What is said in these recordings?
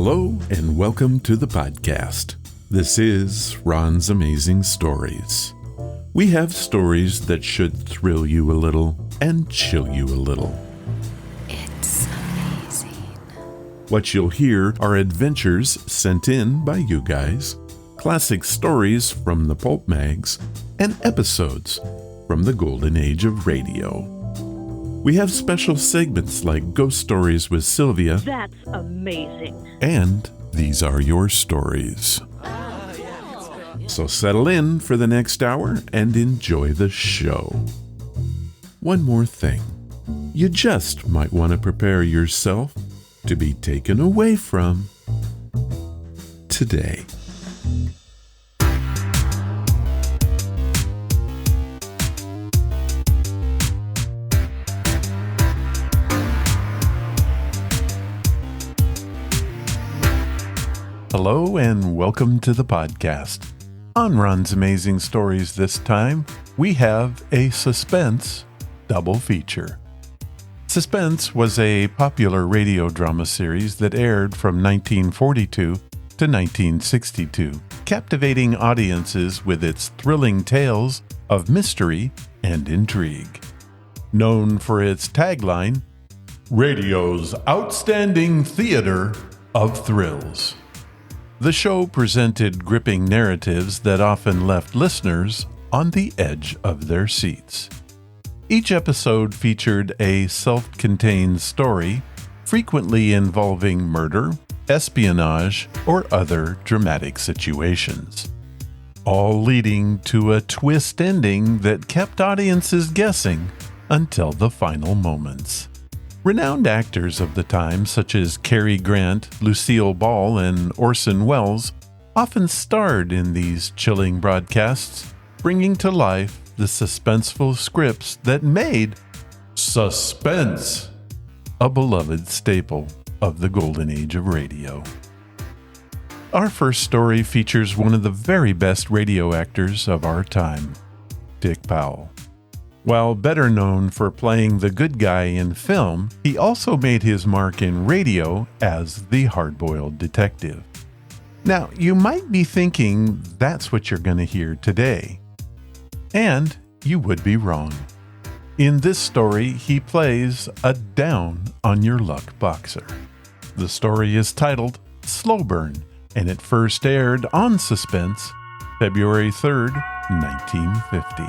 Hello and welcome to the podcast. This is Ron's Amazing Stories. We have stories that should thrill you a little and chill you a little. It's amazing. What you'll hear are adventures sent in by you guys, classic stories from the pulp mags, and episodes from the golden age of radio. We have special segments like Ghost Stories with Sylvia. That's amazing. And These Are Your Stories. So settle in for the next hour and enjoy the show. One more thing. You just might want to prepare yourself to be taken away from today. Hello and welcome to the podcast. On Ron's Amazing Stories this time, we have a Suspense double feature. Suspense was a popular radio drama series that aired from 1942 to 1962, captivating audiences with its thrilling tales of mystery and intrigue. Known for its tagline, Radio's Outstanding Theater of Thrills. The show presented gripping narratives that often left listeners on the edge of their seats. Each episode featured a self-contained story, frequently involving murder, espionage, or other dramatic situations, all leading to a twist ending that kept audiences guessing until the final moments. Renowned actors of the time, such as Cary Grant, Lucille Ball, and Orson Welles, often starred in these chilling broadcasts, bringing to life the suspenseful scripts that made Suspense a beloved staple of the golden age of radio. Our first story features one of the very best radio actors of our time, Dick Powell. While better known for playing the good guy in film, he also made his mark in radio as the hard-boiled detective. Now, you might be thinking that's what you're going to hear today. And you would be wrong. In this story, he plays a down-on-your-luck boxer. The story is titled Slow Burn, and it first aired on Suspense February 3rd, 1950.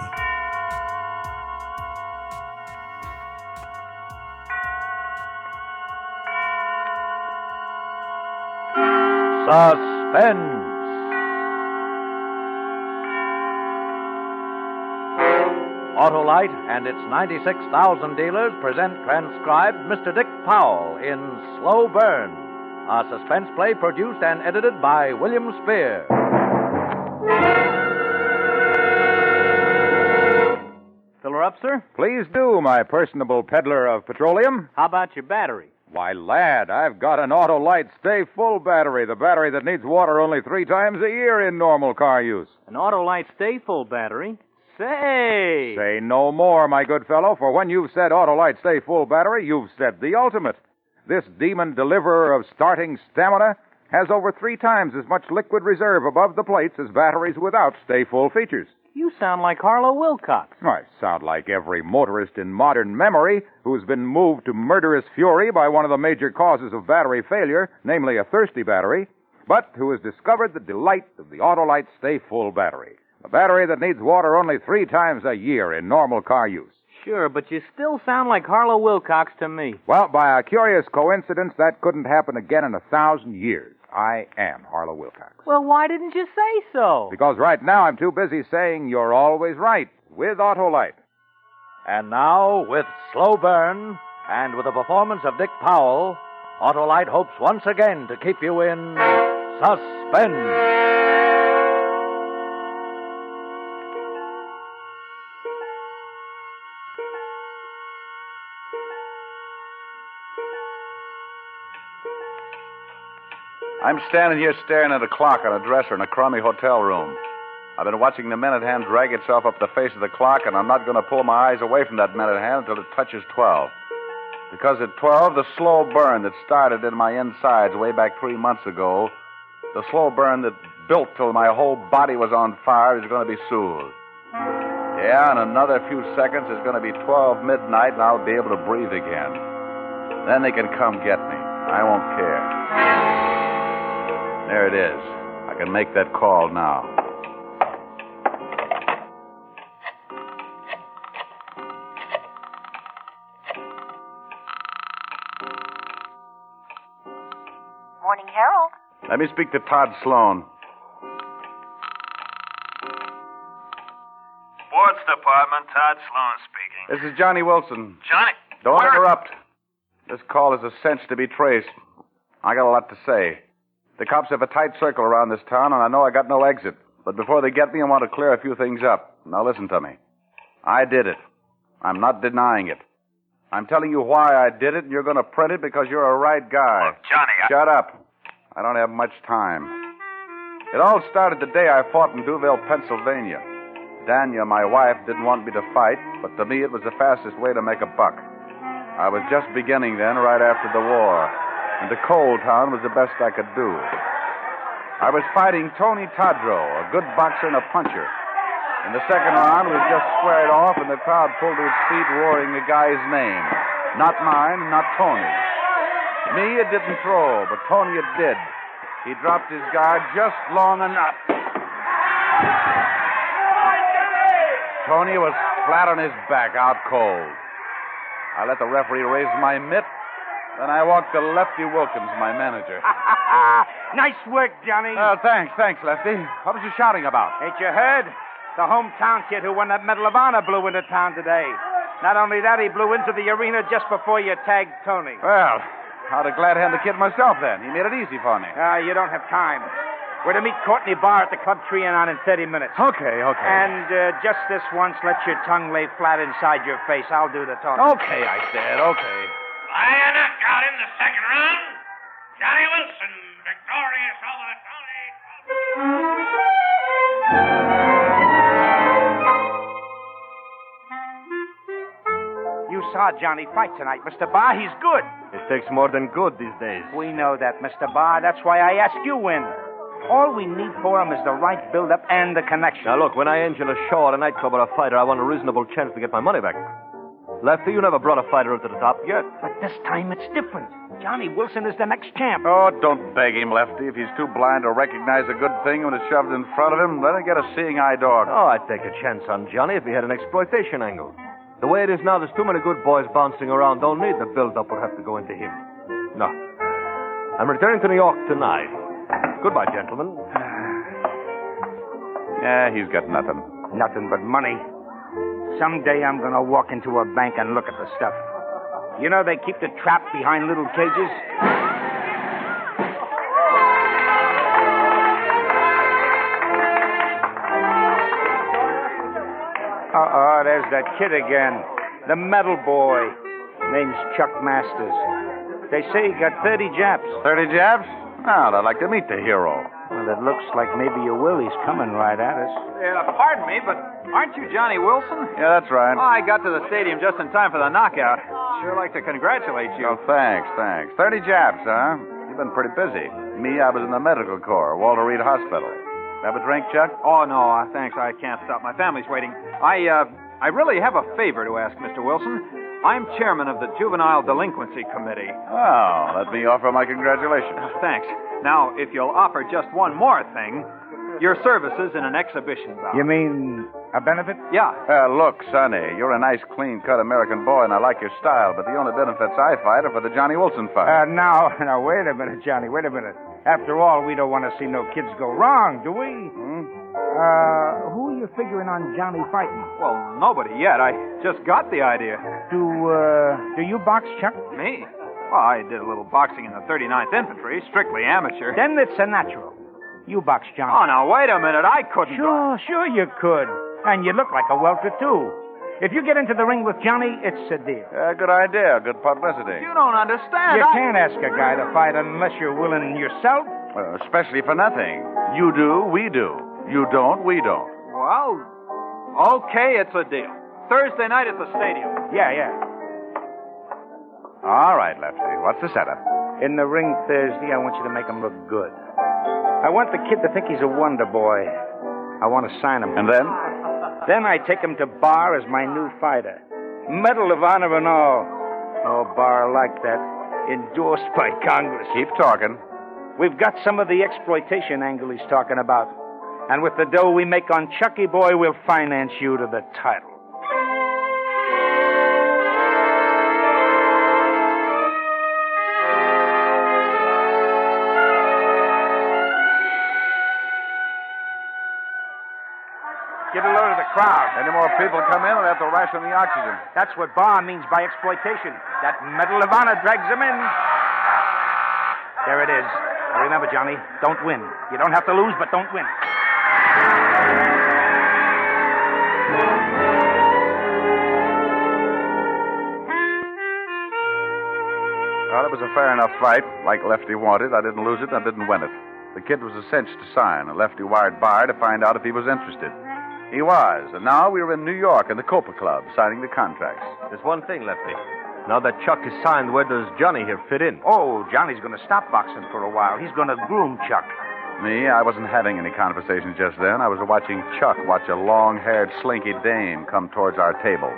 Suspense. Autolite and its 96,000 dealers present transcribed Mr. Dick Powell in Slow Burn, a suspense play produced and edited by William Spier. Fill her up, sir? Please do, my personable peddler of petroleum. How about your battery? Why, lad, I've got an Autolite Stay Full battery, the battery that needs water only 3 times a year in normal car use. An Autolite Stay Full battery? Say no more, my good fellow, for when you've said Autolite Stay Full battery, you've said the ultimate. This demon deliverer of starting stamina has over 3 times as much liquid reserve above the plates as batteries without Stay Full features. You sound like Harlow Wilcox. I sound like every motorist in modern memory who's been moved to murderous fury by one of the major causes of battery failure, namely a thirsty battery, but who has discovered the delight of the Autolite Stay Full battery, a battery that needs water only 3 times a year in normal car use. Sure, but you still sound like Harlow Wilcox to me. Well, by a curious coincidence, that couldn't happen again in 1,000 years. I am Harlow Wilcox. Well, why didn't you say so? Because right now I'm too busy saying you're always right with Autolite. And now, with Slow Burn, and with the performance of Dick Powell, Autolite hopes once again to keep you in suspense. I'm standing here staring at a clock on a dresser in a crummy hotel room. I've been watching the minute hand drag itself up the face of the clock, and I'm not going to pull my eyes away from that minute hand until it touches 12. Because at 12, the slow burn that started in my insides way back 3 months ago, the slow burn that built till my whole body was on fire, is going to be soothed. Yeah, in another few seconds, it's going to be 12 midnight, and I'll be able to breathe again. Then they can come get me. I won't care. There it is. I can make that call now. Morning, Harold. Let me speak to Todd Sloan. Sports Department, Todd Sloan speaking. This is Johnny Wilson. Johnny? Don't Where? interrupt. This call is a cinch to be traced. I got a lot to say. The cops have a tight circle around this town, and I know I got no exit. But before they get me, I want to clear a few things up. Now listen to me. I did it. I'm not denying it. I'm telling you why I did it, and you're going to print it because you're a right guy. Look, Johnny, Shut up. I don't have much time. It all started the day I fought in Duville, Pennsylvania. Dania, my wife, didn't want me to fight, but to me it was the fastest way to make a buck. I was just beginning then, right after the war, and the coal town was the best I could do. I was fighting Tony Tadro, a good boxer and a puncher. In the second round, we just squared off, and the crowd pulled to its feet, roaring the guy's name. Not mine, not Tony. Me, it didn't throw, but Tony, it did. He dropped his guard just long enough. Tony was flat on his back, out cold. I let the referee raise my mitt, then I walked to Lefty Wilkins, my manager. Nice work, Johnny. Thanks, Lefty. What was you shouting about? Ain't you heard? The hometown kid who won that Medal of Honor blew into town today. Not only that, he blew into the arena just before you tagged Tony. Well, I'd have glad hand the kid myself then. He made it easy for me. You don't have time. We're to meet Courtney Barr at the Club Trianon in 30 minutes. Okay. And just this once, let your tongue lay flat inside your face. I'll do the talking. Okay, I said, okay. By a knockout in the second round, Johnny Wilson, victorious over Tony. You saw Johnny fight tonight, Mr. Barr. He's good. It takes more than good these days. We know that, Mr. Barr. That's why I ask you in. All we need for him is the right build-up and the connection. Now, look, when I engine a show at a nightclub or a fighter, I want a reasonable chance to get my money back. Lefty, you never brought a fighter up to the top yet. But this time it's different. Johnny Wilson is the next champ. Oh, don't beg him, Lefty. If he's too blind to recognize a good thing when it's shoved in front of him, let him get a seeing eye dog. Oh, I'd take a chance on Johnny if he had an exploitation angle. The way it is now, there's too many good boys bouncing around. Don't need the build-up will have to go into him. No. I'm returning to New York tonight. Goodbye, gentlemen. Yeah, he's got nothing. Nothing but money. Someday I'm going to walk into a bank and look at the stuff. You know they keep the trap behind little cages? There's that kid again. The metal boy. Name's Chuck Masters. They say he got 30 Japs. 30 jabs? Oh, I'd like to meet the hero. Well, it looks like maybe your Willie's coming right at us. Pardon me, but aren't you Johnny Wilson? Yeah, that's right. Oh, I got to the stadium just in time for the knockout. Sure like to congratulate you. Oh, thanks. 30 jabs, huh? You've been pretty busy. Me, I was in the medical corps, Walter Reed Hospital. Have a drink, Chuck? Oh, no, thanks. I can't stop. My family's waiting. I really have a favor to ask, Mr. Wilson. I'm chairman of the Juvenile Delinquency Committee. Oh, let me offer my congratulations. Thanks. Now, if you'll offer just one more thing, your services in an exhibition bout. You mean a benefit? Yeah. Look, Sonny, you're a nice, clean-cut American boy, and I like your style, but the only benefits I fight are for the Johnny Wilson fight. Now, wait a minute, Johnny, wait a minute. After all, we don't want to see no kids go wrong, do we? Who are you figuring on Johnny fighting? Well, nobody yet. I just got the idea. Do you box, Chuck? Me? Well, I did a little boxing in the 39th Infantry, strictly amateur. Then it's a natural. You box, Johnny. Oh, now, wait a minute. I couldn't. Sure you could. And you look like a welter, too. If you get into the ring with Johnny, it's a deal. Good idea. Good publicity. You don't understand. You can't ask a guy to fight unless you're willing yourself. Well, especially for nothing. You do, we do. You don't, we don't. Well, okay, it's a deal. Thursday night at the stadium. Yeah. All right, Lefty. What's the setup? In the ring Thursday, I want you to make him look good. I want the kid to think he's a wonder boy. I want to sign him. And then? Then I take him to Bar as my new fighter. Medal of Honor and all. Oh, Bar like that. Endorsed by Congress. Keep talking. We've got some of the exploitation angle he's talking about. And with the dough we make on Chucky Boy, we'll finance you to the title. Get a load of the crowd. Any more people come in, we'll have to ration the oxygen. That's what Bar means by exploitation. That Medal of Honor drags him in. There it is. Now remember, Johnny, don't win. You don't have to lose, but don't win. Well, it was a fair enough fight. Like Lefty wanted. I didn't lose it, and I didn't win it. The kid was a cinch to sign, and Lefty wired Bar to find out if he was interested. He was, and now we were in New York in the Copa Club signing the contracts. There's one thing, Lefty. Now that Chuck is signed, where does Johnny here fit in? Oh, Johnny's going to stop boxing for a while. He's going to groom Chuck. Me, I wasn't having any conversation just then. I was watching Chuck watch a long-haired, slinky dame come towards our table.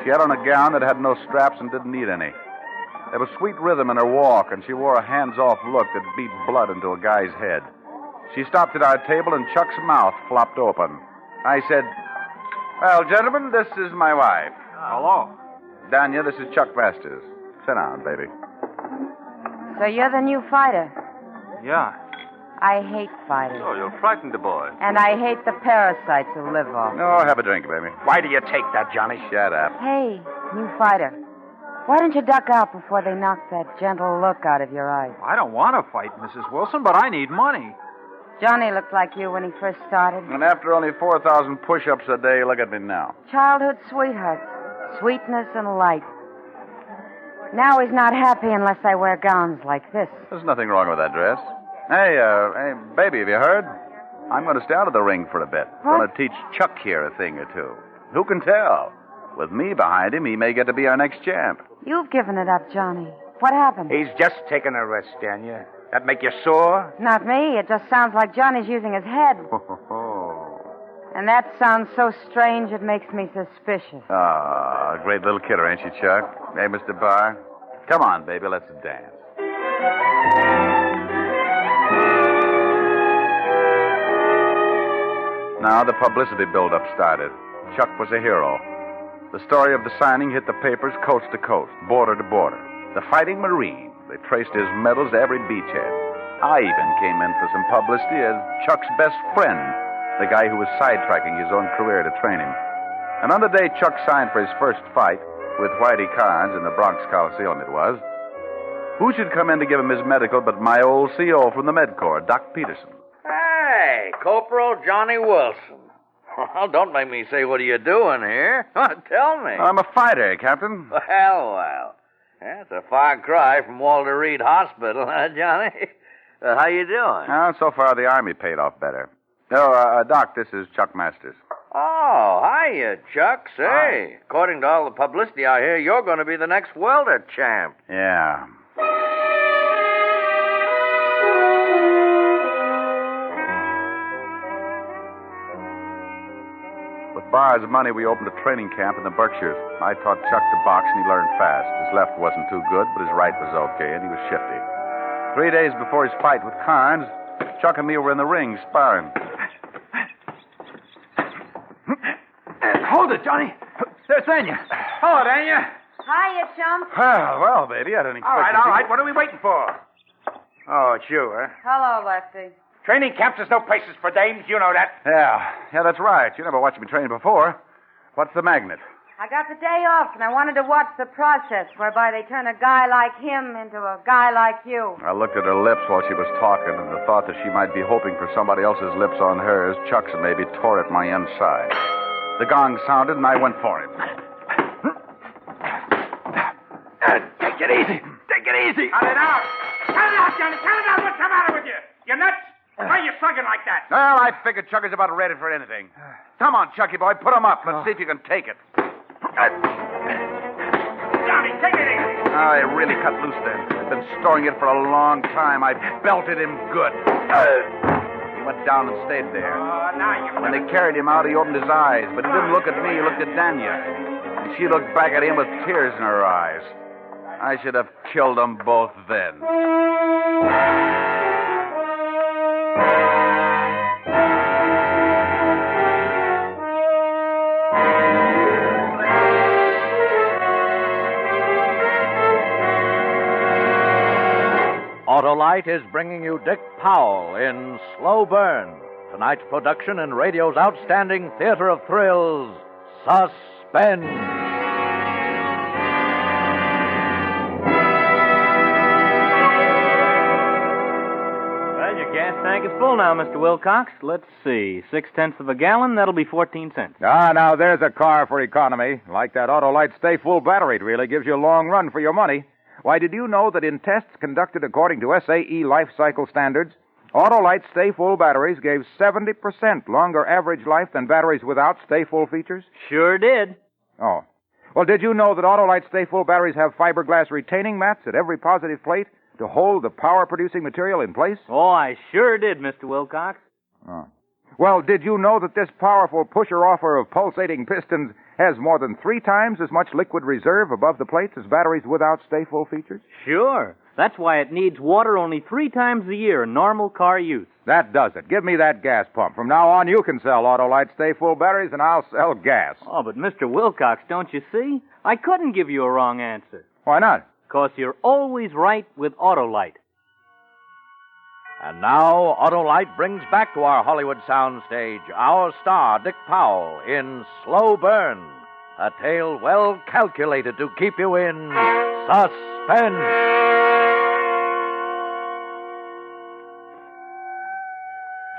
She had on a gown that had no straps and didn't need any. There was sweet rhythm in her walk, and she wore a hands-off look that beat blood into a guy's head. She stopped at our table, and Chuck's mouth flopped open. I said, "Well, gentlemen, this is my wife." Hello. Danya, this is Chuck Masters. Sit down, baby. So you're the new fighter. Yeah. I hate fighters. Oh, you'll frighten the boy. And I hate the parasites who live off. No, have a drink, baby. Why do you take that, Johnny? Shut up. Hey, new fighter. Why don't you duck out before they knock that gentle look out of your eyes? I don't want to fight, Mrs. Wilson, but I need money. Johnny looked like you when he first started. And after only 4,000 push-ups a day, look at me now. Childhood sweetheart. Sweetness and light. Now he's not happy unless I wear gowns like this. There's nothing wrong with that dress. Hey, baby, have you heard? I'm going to stay out of the ring for a bit. What? Going to teach Chuck here a thing or two. Who can tell? With me behind him, he may get to be our next champ. You've given it up, Johnny. What happened? He's just taking a rest, Danya. That make you sore? Not me. It just sounds like Johnny's using his head. And that sounds so strange it makes me suspicious. Ah, great little kidder, ain't she, Chuck? Hey, Mr. Barr? Come on, baby, let's dance. Now the publicity build-up started. Chuck was a hero. The story of the signing hit the papers coast to coast, border to border. The Fighting Marine. They traced his medals to every beachhead. I even came in for some publicity as Chuck's best friend, the guy who was sidetracking his own career to train him. And on the day Chuck signed for his first fight, with Whitey Carnes in the Bronx Coliseum it was, who should come in to give him his medical but my old CO from the Med Corps, Doc Peterson? Hey, Corporal Johnny Wilson. Well, don't make me say, what are you doing here? Tell me. I'm a fighter, Captain. Well. That's a far cry from Walter Reed Hospital, huh, Johnny? How you doing? So far, the Army paid off better. No, Doc, this is Chuck Masters. Oh, hiya, Chuck. Say, Hi. According to all the publicity I hear, you're going to be the next welter champ. Yeah. With Barr's money, we opened a training camp in the Berkshires. I taught Chuck to box, and he learned fast. His left wasn't too good, but his right was okay, and he was shifty. 3 days before his fight with Carnes, Chuck and me were in the ring sparring. Hold it, Johnny. There's Danya. Hello, Danya. Hiya, chump. Well, baby, I didn't expect All right. What are we waiting for? Oh, it's you, huh? Hello, Lefty. Training camps is no places for dames. You know that. Yeah, that's right. You never watched me train before. What's the magnet? I got the day off, and I wanted to watch the process whereby they turn a guy like him into a guy like you. I looked at her lips while she was talking, and the thought that she might be hoping for somebody else's lips on hers, Chuck's and maybe tore at my inside. The gong sounded, and I went for him. Take it easy. Take it easy. Cut it out. Cut it out, Johnny. Cut it out. What's the matter with you? You nuts? Why are you slugging like that? Well, I figured Chuck is about ready for anything. Come on, Chucky boy, put him up. Let's see if you can take it. Johnny, take it easy. Oh, it really cut loose then. I've been storing it for a long time. I belted him good. He went down and stayed there. When they carried him out, he opened his eyes, but he didn't look at me. He looked at Danya. And she looked back at him with tears in her eyes. I should have killed them both then. Autolite is bringing you Dick Powell in Slow Burn, tonight's production in radio's outstanding theater of thrills, Suspense. Well, your gas tank is full now, Mr. Wilcox. Let's see, 0.6 of a gallon, that'll be 14 cents. Ah, now there's a car for economy. Like that Autolite Stay Full battery, it really gives you a long run for your money. Why, did you know that in tests conducted according to SAE life cycle standards, Autolite Stay Full batteries gave 70% longer average life than batteries without Stay Full features? Sure did. Oh. Well, did you know that Autolite Stay Full batteries have fiberglass retaining mats at every positive plate to hold the power-producing material in place? Oh, I sure did, Mr. Wilcox. Oh. Well, did you know that this powerful pusher-offer of pulsating pistons has more than 3 times as much liquid reserve above the plates as batteries without Stay Full features? Sure. That's why it needs water only 3 times a year in normal car use. That does it. Give me that gas pump. From now on, you can sell Autolite Stay Full batteries, and I'll sell gas. Oh, but Mr. Wilcox, don't you see? I couldn't give you a wrong answer. Why not? 'Cause you're always right with Autolite. And now, Autolite brings back to our Hollywood soundstage our star, Dick Powell, in Slow Burn, a tale well calculated to keep you in suspense.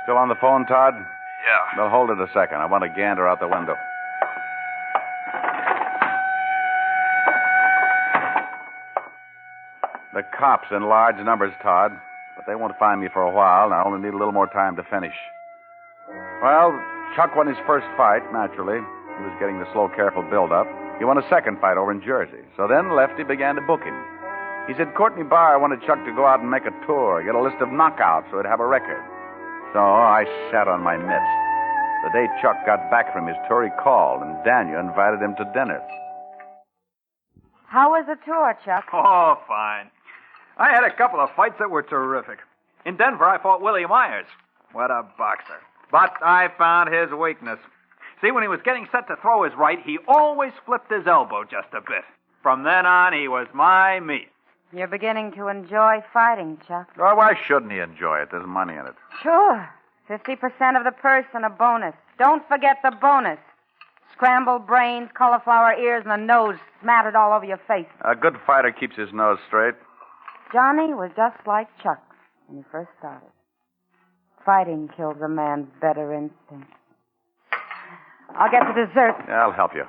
Still on the phone, Todd? Yeah. Well, hold it a second. I want to gander out the window. The cops in large numbers, Todd. But they won't find me for a while, and I only need a little more time to finish. Well, Chuck won his first fight, naturally. He was getting the slow, careful build-up. He won a second fight over in Jersey. So then Lefty began to book him. He said Courtney Barr wanted Chuck to go out and make a tour, get a list of knockouts so he'd have a record. So I sat on my mitts. The day Chuck got back from his tour, he called, and Daniel invited him to dinner. How was the tour, Chuck? Oh, fine. I had a couple of fights that were terrific. In Denver, I fought William Myers. What a boxer. But I found his weakness. See, when he was getting set to throw his right, he always flipped his elbow just a bit. From then on, he was my meat. You're beginning to enjoy fighting, Chuck. Oh, why shouldn't he enjoy it? There's money in it. Sure. 50% of the purse and a bonus. Don't forget the bonus. Scrambled brains, cauliflower ears, and a nose smattered all over your face. A good fighter keeps his nose straight. Johnny was just like Chuck when he first started. Fighting kills a man's better instincts. I'll get the dessert. Yeah, I'll help you.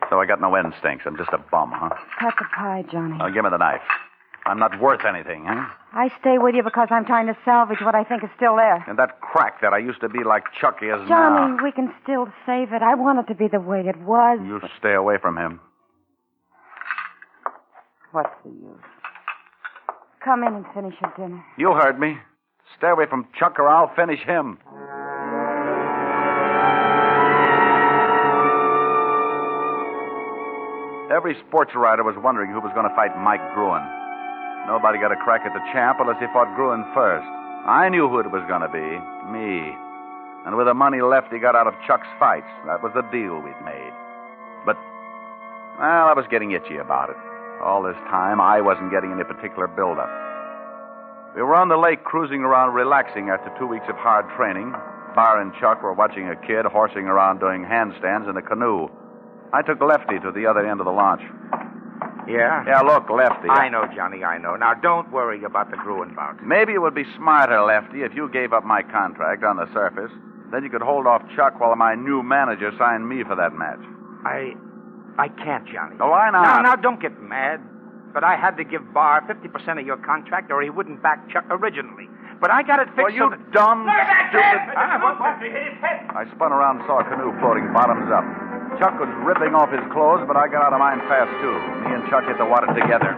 So I got no instincts. I'm just a bum, huh? Cut the pie, Johnny. Now, give me the knife. I'm not worth anything, huh? I stay with you because I'm trying to salvage what I think is still there. And that crack that I used to be like Chucky is Johnny, now. we can still save it. I want it to be the way it was. You stay away from him. What's the use? Come in and finish your dinner. You heard me. Stay away from Chuck or I'll finish him. Every sports writer was wondering who was going to fight Mike Gruen. Nobody got a crack at the champ unless he fought Gruen first. I knew who it was going to be. Me. And with the money left he got out of Chuck's fights, that was the deal we'd made. But, well, I was getting itchy about it. All this time, I wasn't getting any particular build-up. We were on the lake cruising around relaxing after 2 weeks of hard training. Barr and Chuck were watching a kid horsing around doing handstands in a canoe. I took Lefty to the other end of the launch. Yeah? Yeah, look, Lefty. I know, Johnny, I know. Now, don't worry about the Gruen bout. Maybe it would be smarter, Lefty, if you gave up my contract on the surface. Then you could hold off Chuck while my new manager signed me for that match. I can't, Johnny. Oh, why not? Now, don't get mad. But I had to give Barr 50% of your contract or he wouldn't back Chuck originally. But I got it fixed. Well, you so that... dumb, Look at that stupid... kid! What? He hit his head. I spun around and saw a canoe floating bottoms up. Chuck was ripping off his clothes, but I got out of mine fast, too. Me and Chuck hit the water together.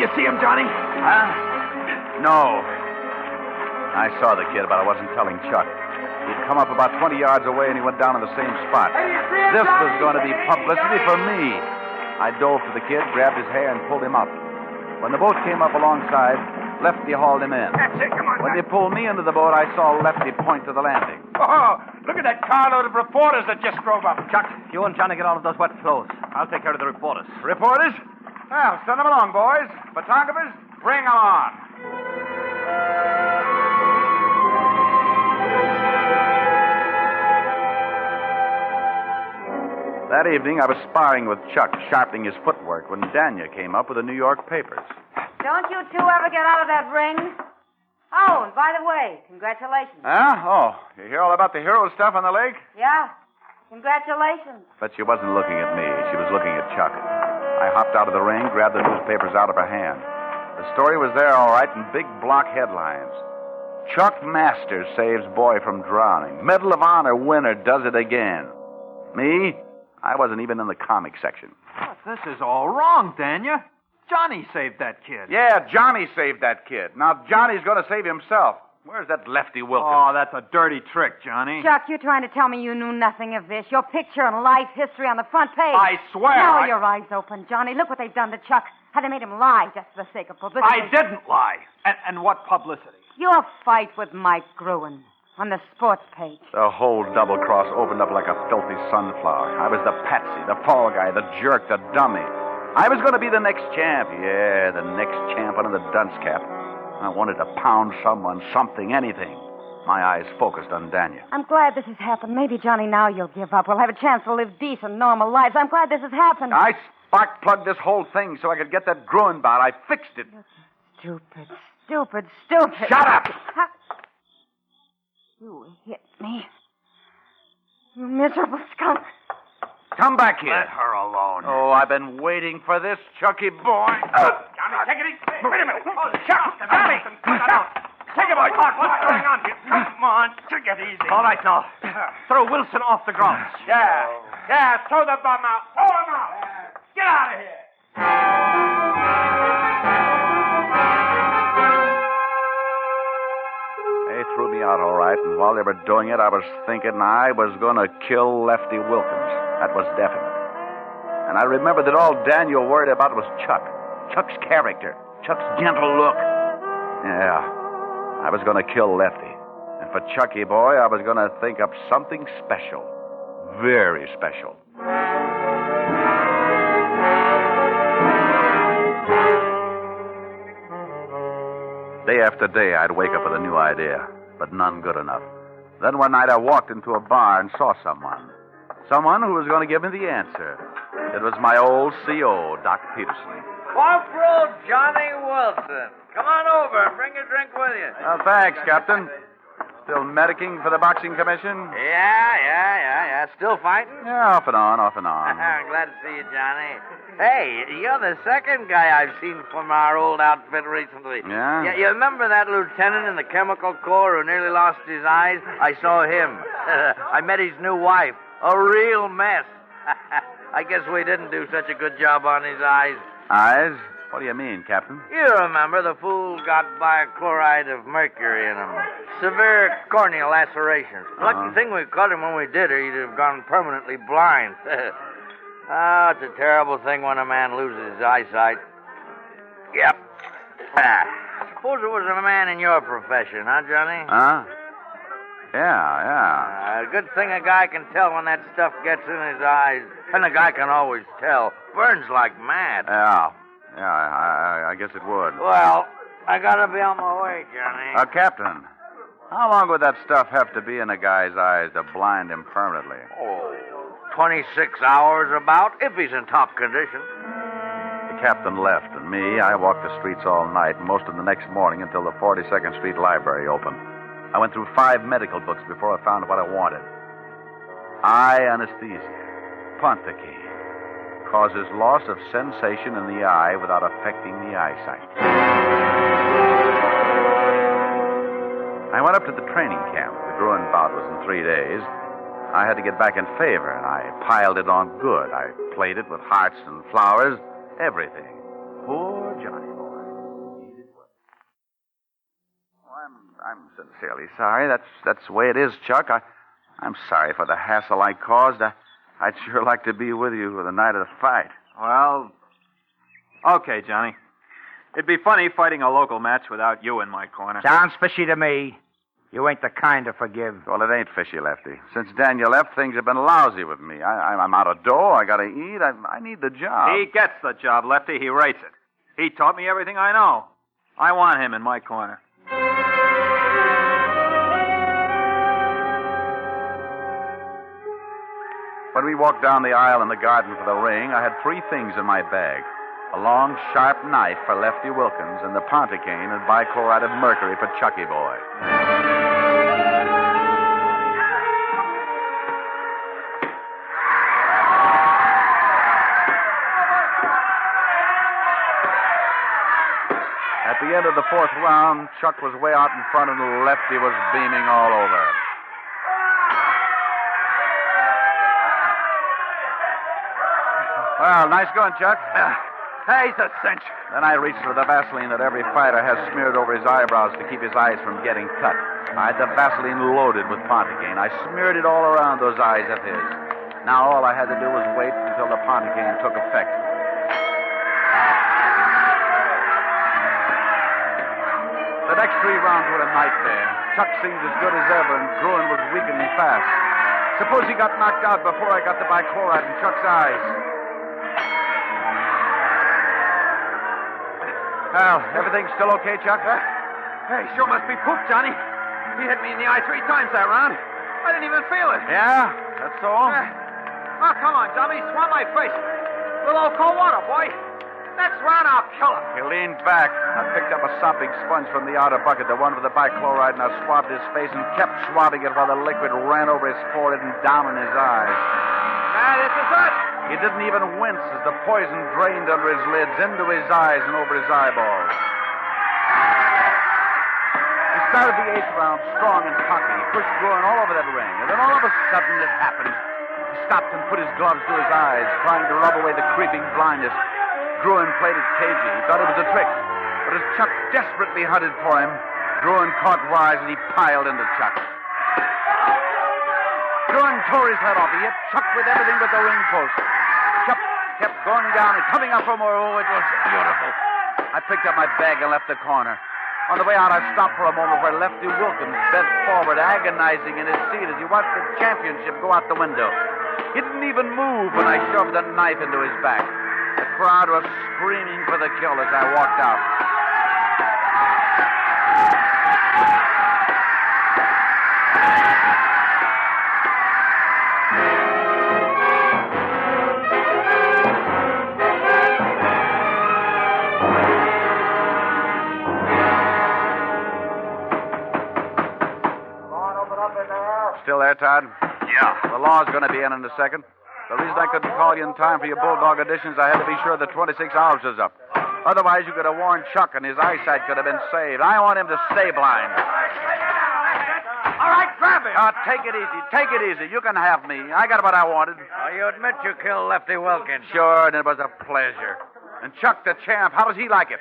You see him, Johnny? Huh? No. I saw the kid, but I wasn't telling Chuck. He'd come up about 20 yards away, and he went down in the same spot. This was going to be publicity for me. I dove to the kid, grabbed his hair, and pulled him up. When the boat came up alongside, Lefty hauled him in. That's it. Come on. When they pulled me into the boat, I saw Lefty point to the landing. Oh, look at that carload of reporters that just drove up. Chuck, you and Johnny get all of those wet clothes. I'll take care of the reporters. Reporters? Well, send them along, boys. Photographers, bring them on. That evening, I was sparring with Chuck, sharpening his footwork, when Danya came up with the New York papers. Don't you two ever get out of that ring? Oh, and by the way, congratulations. Huh? Oh, you hear all about the hero stuff on the lake? Yeah, congratulations. But she wasn't looking at me. She was looking at Chuck. I hopped out of the ring, grabbed the newspapers out of her hand. The story was there, all right, in big block headlines. Chuck Masters saves boy from drowning. Medal of Honor winner does it again. Me? I wasn't even in the comic section. But this is all wrong, Danya. Johnny saved that kid. Yeah, Johnny saved that kid. Now Johnny's going to save himself. Where's that Lefty Wilkins? Oh, that's a dirty trick, Johnny. Chuck, you're trying to tell me you knew nothing of this. Your picture and life history on the front page. I swear. Now your eyes open, Johnny. Look what they've done to Chuck. How they made him lie just for the sake of publicity. I didn't lie. And what publicity? Your fight with Mike Gruen on the sports page. The whole double cross opened up like a filthy sunflower. I was the patsy, the fall guy, the jerk, the dummy. I was going to be the next champ. Yeah, the next champ under the dunce cap. I wanted to pound someone, something, anything. My eyes focused on Danya. I'm glad this has happened. Maybe, Johnny, now you'll give up. We'll have a chance to live decent, normal lives. I'm glad this has happened. I spark-plugged this whole thing so I could get that Gruen bout. I fixed it. Stupid, stupid, stupid. Shut up! You hit me. You miserable skunk. Come back here. Let her alone. Oh, I've been waiting for this, Chucky boy. Johnny, take it easy. Wait a minute. Chuck, Johnny. Take it, boy. What's going on here? Come on. Take it easy. All right, now. Throw Wilson off the grounds. Yeah. Throw the bum out. Throw him out. Get out of here. They threw me out all right, and while they were doing it, I was thinking I was going to kill Lefty Wilkins. That was definite. And I remembered that all Daniel worried about was Chuck. Chuck's character. Chuck's gentle look. Yeah, I was going to kill Lefty. And for Chucky boy, I was going to think up something special. Very special. Day after day, I'd wake up with a new idea, but none good enough. Then one night I walked into a bar and saw someone. Someone who was going to give me the answer. It was my old CO, Doc Peterson. Corporal Johnny Wilson. Come on over and bring a drink with you. Thanks, Captain. Still medicing for the boxing commission? Yeah. Still fighting? Yeah, off and on. I'm glad to see you, Johnny. Hey, you're the second guy I've seen from our old outfit recently. Yeah? You remember that lieutenant in the Chemical Corps who nearly lost his eyes? I saw him. I met his new wife. A real mess. I guess we didn't do such a good job on his eyes. Eyes? What do you mean, Captain? You remember the fool got bichloride of mercury in him. Severe corneal lacerations. Lucky thing we caught him when we did, or he'd have gone permanently blind. Oh, it's a terrible thing when a man loses his eyesight. Yep. Suppose it was a man in your profession, huh, Johnny? Huh? Yeah. A good thing a guy can tell when that stuff gets in his eyes. And a guy can always tell. Burns like mad. Yeah, I guess it would. Well, I gotta be on my way, Johnny. Captain, how long would that stuff have to be in a guy's eyes to blind him permanently? 26 hours about, if he's in top condition. The captain left, and me, I walked the streets all night, and most of the next morning until the 42nd Street Library opened. I went through 5 medical books before I found what I wanted. Eye anesthesia, Ponticate, causes loss of sensation in the eye without affecting the eyesight. I went up to the training camp. The Gruen bout was in 3 days. I had to get back in favor, and I piled it on good. I played it with hearts and flowers, everything. Poor Johnny boy. I'm sincerely sorry. That's the way it is, Chuck. I'm sorry for the hassle I caused. I'd sure like to be with you for the night of the fight. Well, okay, Johnny. It'd be funny fighting a local match without you in my corner. Sounds fishy to me. You ain't the kind to forgive. Well, it ain't fishy, Lefty. Since Daniel left, things have been lousy with me. I'm out of dough. I gotta eat. I need the job. He gets the job, Lefty. He rates it. He taught me everything I know. I want him in my corner. When we walked down the aisle in the garden for the ring, I had 3 things in my bag. A long, sharp knife for Lefty Wilkins and the Ponticane and bichloride of mercury for Chucky Boy. At the end of the 4th round, Chuck was way out in front and Lefty was beaming all over. Well, nice going, Chuck. He's a cinch. Then I reached for the Vaseline that every fighter has smeared over his eyebrows to keep his eyes from getting cut. I had the Vaseline loaded with Ponticane. I smeared it all around those eyes of his. Now all I had to do was wait until the Ponticane took effect. The next 3 rounds were a nightmare. Chuck seemed as good as ever, and Gruen was weakening fast. Suppose he got knocked out before I got the bichloride in Chuck's eyes. Well, everything still okay, Chuck? Hey, sure must be poop, Johnny. He hit me in the eye 3 times that round. I didn't even feel it. Yeah? That's all? Oh, come on, Johnny. Swab my face. A little old cold water, boy. Next round, I'll kill him. He leaned back. I picked up a sopping sponge from the outer bucket, the one with the bichloride, and I swabbed his face and kept swabbing it while the liquid ran over his forehead and down in his eyes. This is it. He didn't even wince as the poison drained under his lids, into his eyes and over his eyeballs. He started the 8th round strong and cocky. He pushed Gruen all over that ring. And then all of a sudden it happened. He stopped and put his gloves to his eyes, trying to rub away the creeping blindness. Gruen played it cagey. He thought it was a trick. But as Chuck desperately hunted for him, Gruen caught wise and he piled into Chuck. Gruen tore his head off. He hit Chuck with everything but the ring post. Chuck kept going down and coming up for more. Oh, it was beautiful. I picked up my bag and left the corner. On the way out, I stopped for a moment where Lefty Wilkins bent forward, agonizing in his seat as he watched the championship go out the window. He didn't even move when I shoved the knife into his back. The crowd was screaming for the kill as I walked out. Still there, Todd? Yeah. The law's going to be in a second. The reason I couldn't call you in time for your Bulldog auditions, I had to be sure the 26 hours was up. Otherwise, you could have warned Chuck and his eyesight could have been saved. I want him to stay blind. All right, grab him. Take it easy. Take it easy. You can have me. I got what I wanted. You admit you killed Lefty Wilkins. Sure, and it was a pleasure. And Chuck, the champ, how does he like it?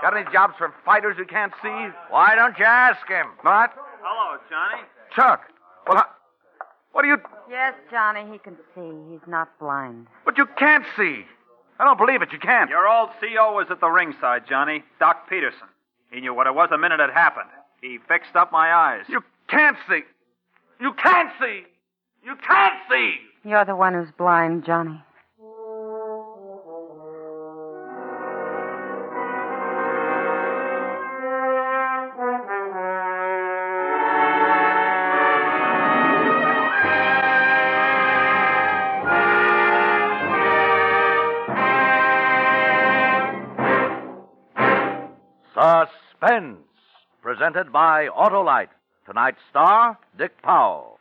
Got any jobs for fighters who can't see? Why don't you ask him? What? Hello, Johnny. Chuck. Well, what do you... Yes, Johnny, he can see. He's not blind. But you can't see. I don't believe it. You can't. Your old CO was at the ringside, Johnny. Doc Peterson. He knew what it was the minute it happened. He fixed up my eyes. You can't see. You can't see. You can't see. You're the one who's blind, Johnny. Suspense, presented by Autolite. Tonight's star, Dick Powell.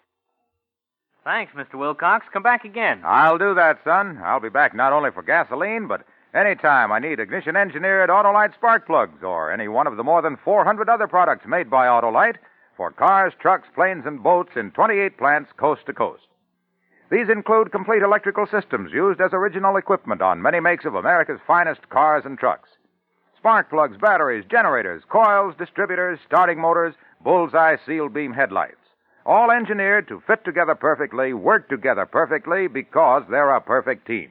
Thanks, Mr. Wilcox. Come back again. I'll do that, son. I'll be back not only for gasoline, but any time I need ignition-engineered Autolite spark plugs or any one of the more than 400 other products made by Autolite for cars, trucks, planes, and boats in 28 plants coast to coast. These include complete electrical systems used as original equipment on many makes of America's finest cars and trucks. Spark plugs, batteries, generators, coils, distributors, starting motors, bullseye seal beam headlights. All engineered to fit together perfectly, work together perfectly, because they're a perfect team.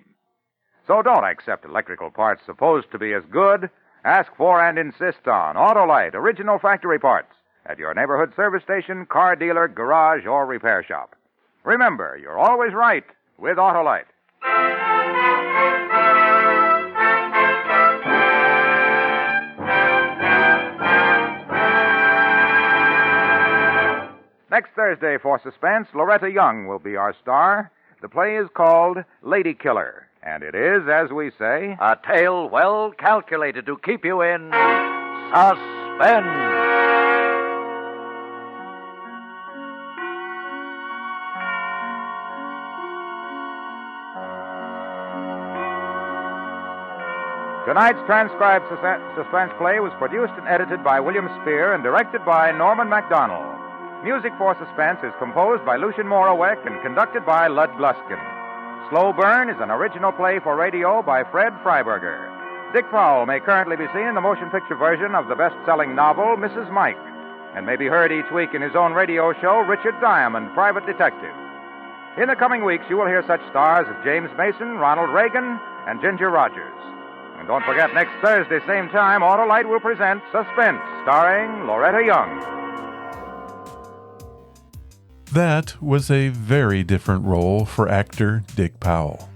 So don't accept electrical parts supposed to be as good. Ask for and insist on Autolite original factory parts at your neighborhood service station, car dealer, garage, or repair shop. Remember, you're always right with Autolite. Next Thursday for Suspense, Loretta Young will be our star. The play is called Lady Killer, and it is, as we say, a tale well calculated to keep you in suspense. Tonight's transcribed suspense play was produced and edited by William Spier and directed by Norman MacDonald. Music for Suspense is composed by Lucien Moraweck and conducted by Lud Gluskin. Slow Burn is an original play for radio by Fred Freiberger. Dick Powell may currently be seen in the motion picture version of the best-selling novel, Mrs. Mike, and may be heard each week in his own radio show, Richard Diamond, Private Detective. In the coming weeks, you will hear such stars as James Mason, Ronald Reagan, and Ginger Rogers. And don't forget, next Thursday, same time, Autolite will present Suspense, starring Loretta Young. That was a very different role for actor Dick Powell.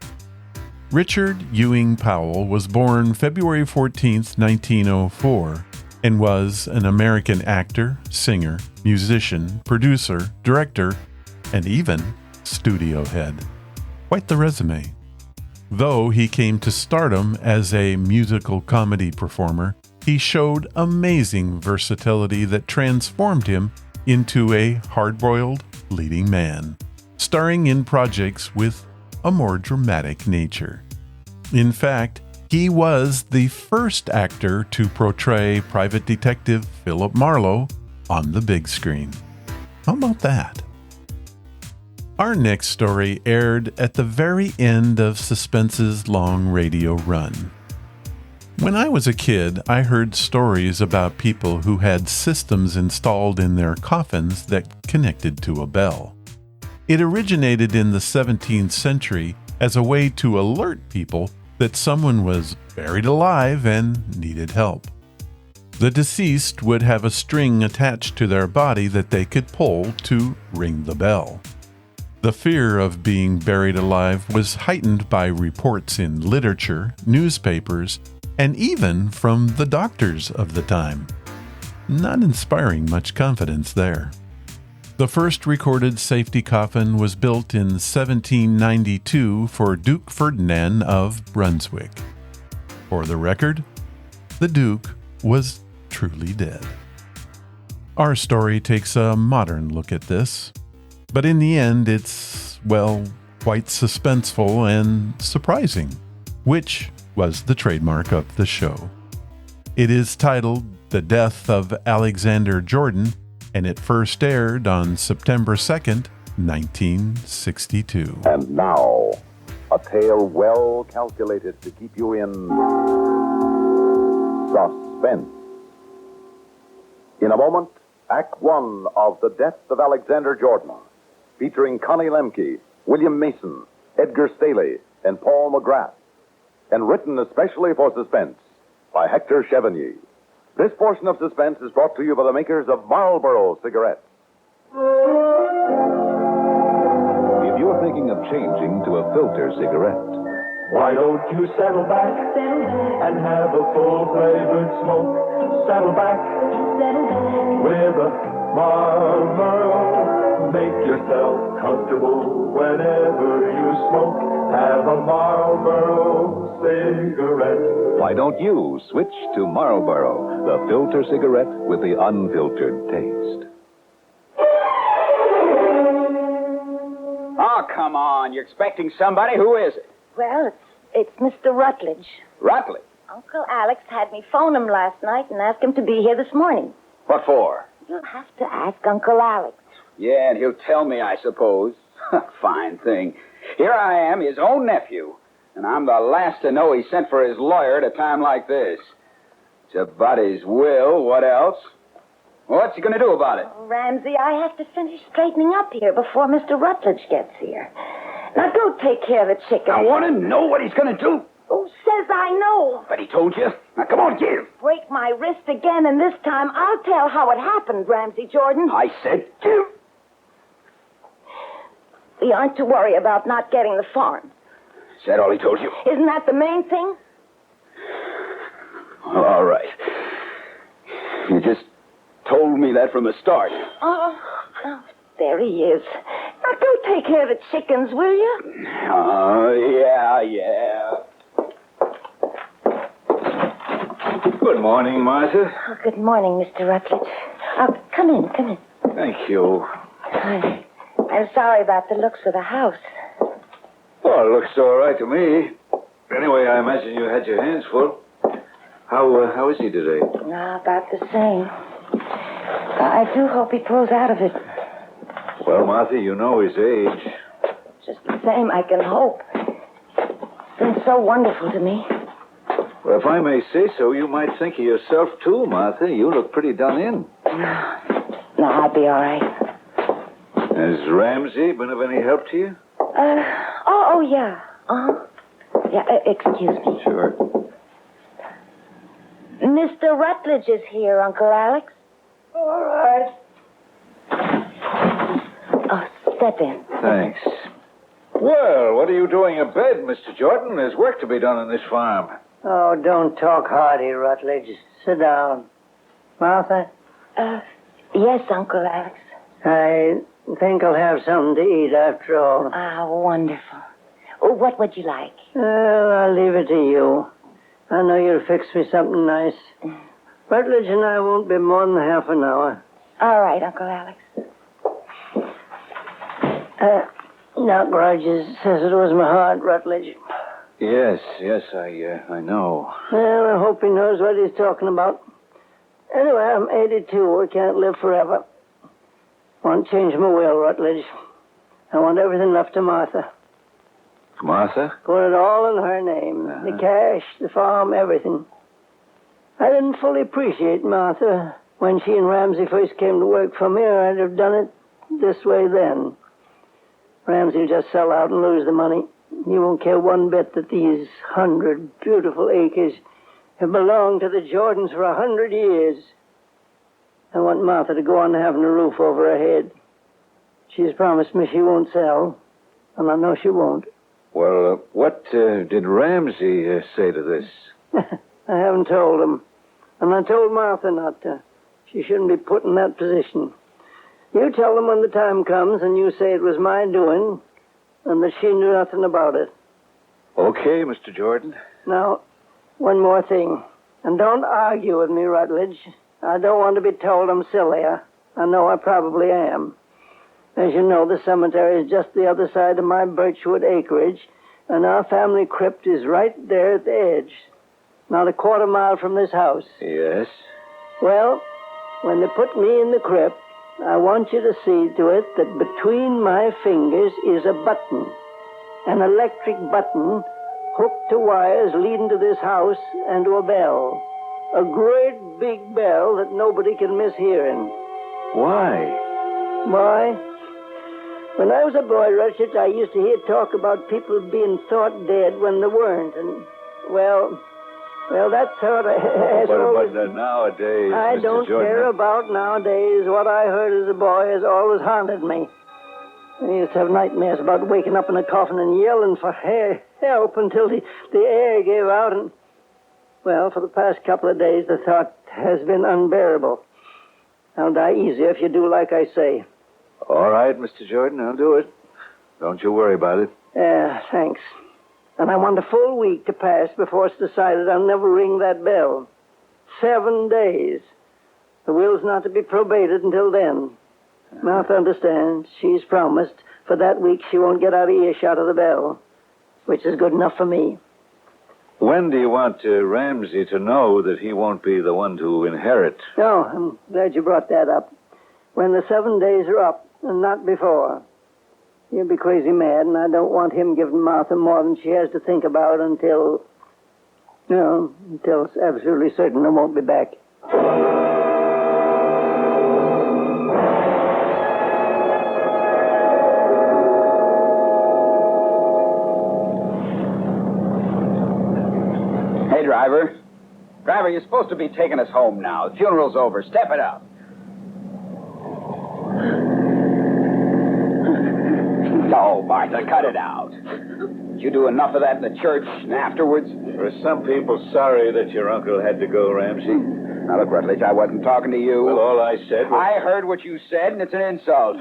Richard Ewing Powell was born February 14th, 1904, and was an American actor, singer, musician, producer, director, and even studio head. Quite the resume. Though he came to stardom as a musical comedy performer, he showed amazing versatility that transformed him into a hard-boiled leading man, starring in projects with a more dramatic nature. In fact, he was the first actor to portray Private Detective Philip Marlowe on the big screen. How about that? Our next story aired at the very end of Suspense's long radio run. When I was a kid, I heard stories about people who had systems installed in their coffins that connected to a bell. It originated in the 17th century as a way to alert people that someone was buried alive and needed help. The deceased would have a string attached to their body that they could pull to ring the bell. The fear of being buried alive was heightened by reports in literature, newspapers, and even from the doctors of the time. Not inspiring much confidence there. The first recorded safety coffin was built in 1792 for Duke Ferdinand of Brunswick. For the record, the Duke was truly dead. Our story takes a modern look at this, but in the end it's, well, quite suspenseful and surprising, which was the trademark of the show. It is titled The Death of Alexander Jordan, and it first aired on September 2nd, 1962. And now, a tale well calculated to keep you in suspense. In a moment, Act One of The Death of Alexander Jordan, featuring Connie Lemke, William Mason, Edgar Staley, and Paul McGrath, and written especially for Suspense by Hector Chevigny. This portion of Suspense is brought to you by the makers of Marlboro cigarettes. If you're thinking of changing to a filter cigarette, why don't you settle back and have a full-flavored smoke? Settle back with a Marlboro. Make yourself comfortable whenever you smoke. Have a Marlboro cigarette. Why don't you switch to Marlboro, the filter cigarette with the unfiltered taste? Oh, come on. You're expecting somebody? Who is it? Well, it's Mr. Rutledge. Rutledge? Uncle Alex had me phone him last night and ask him to be here this morning. What for? You'll have to ask Uncle Alex. Yeah, and he'll tell me, I suppose. Fine thing. Here I am, his own nephew, and I'm the last to know he sent for his lawyer at a time like this. It's about his will. What else? What's he going to do about it? Oh, Ramsey, I have to finish straightening up here before Mr. Rutledge gets here. Now, go take care of the chicken. I want to know what he's going to do. Who says I know? But he told you. Now, come on, give. Break my wrist again, and this time I'll tell how it happened, Ramsey Jordan. I said give. We aren't to worry about not getting the farm. Is that all he told you? Isn't that the main thing? All right. You just told me that from the start. Oh, there he is. Now, go take care of the chickens, will you? Oh, yeah. Good morning, Martha. Oh, good morning, Mr. Rutledge. Come in. Thank you. I'm sorry about the looks of the house. Oh, it looks all right to me. Anyway, I imagine you had your hands full. How is he today? About the same. I do hope he pulls out of it. Well, Martha, you know his age. Just the same, I can hope. It's been so wonderful to me. Well, if I may say so, you might think of yourself, too, Martha. You look pretty done in. No, I'll be all right. Has Ramsey been of any help to you? Yeah. Yeah, excuse me. Sure. Mr. Rutledge is here, Uncle Alex. All right. Oh, step in. Thanks. Well, what are you doing in bed, Mr. Jordan? There's work to be done on this farm. Oh, don't talk hardy, Rutledge. Sit down. Martha? Yes, Uncle Alex. I think I'll have something to eat after all. Wonderful. Oh, what would you like? Well, I'll leave it to you. I know you'll fix me something nice. Rutledge and I won't be more than half an hour. All right, Uncle Alex. Doc Rogers says it was my heart, Rutledge. Yes, I know. Well, I hope he knows what he's talking about. Anyway, I'm 82. I can't live forever. I want to change my will, Rutledge. I want everything left to Martha. Martha? Put it all in her name. The cash, the farm, everything. I didn't fully appreciate Martha. When she and Ramsey first came to work for me, I'd have done it this way then. Ramsey will just sell out and lose the money. He won't care one bit that these 100 beautiful acres have belonged to the Jordans for 100 years. I want Martha to go on having a roof over her head. She's promised me she won't sell, and I know she won't. Well, what did Ramsey say to this? I haven't told him. And I told Martha not to. She shouldn't be put in that position. You tell them when the time comes, and you say it was my doing, and that she knew nothing about it. Okay, Mr. Jordan. Now, one more thing. And don't argue with me, Rutledge. I don't want to be told I'm silly. I know I probably am. As you know, the cemetery is just the other side of my birchwood acreage, and our family crypt is right there at the edge. Not a quarter mile from this house. Yes? Well, when they put me in the crypt, I want you to see to it that between my fingers is a button. An electric button hooked to wires leading to this house and to a bell. A great big bell that nobody can miss hearing. Why? Why? When I was a boy, Rutledge, I used to hear talk about people being thought dead when they weren't. And, well, that thought But nowadays, I Mr. don't Jordan, care about nowadays. What I heard as a boy has always haunted me. I used to have nightmares about waking up in a coffin and yelling for help until the air gave out. And, well, for the past couple of days, the thought has been unbearable. I'll die easier if you do like I say. All right, Mr. Jordan, I'll do it. Don't you worry about it. Thanks. And I want a full week to pass before it's decided I'll never ring that bell. 7 days. The will's not to be probated until then. Martha understands. She's promised. For that week, she won't get out of earshot of the bell, which is good enough for me. When do you want Ramsey to know that he won't be the one to inherit? Oh, I'm glad you brought that up. When the 7 days are up, and not before. He'll be crazy mad, and I don't want him giving Martha more than she has to think about until it's absolutely certain I won't be back. Hey, driver. Driver, you're supposed to be taking us home now. The funeral's over. Step it up. No, Martha, cut it out. Did you do enough of that in the church and afterwards? There are some people sorry that your uncle had to go, Ramsey. Now, look, Rutledge, I wasn't talking to you. Well, all I said was... I heard what you said, and it's an insult.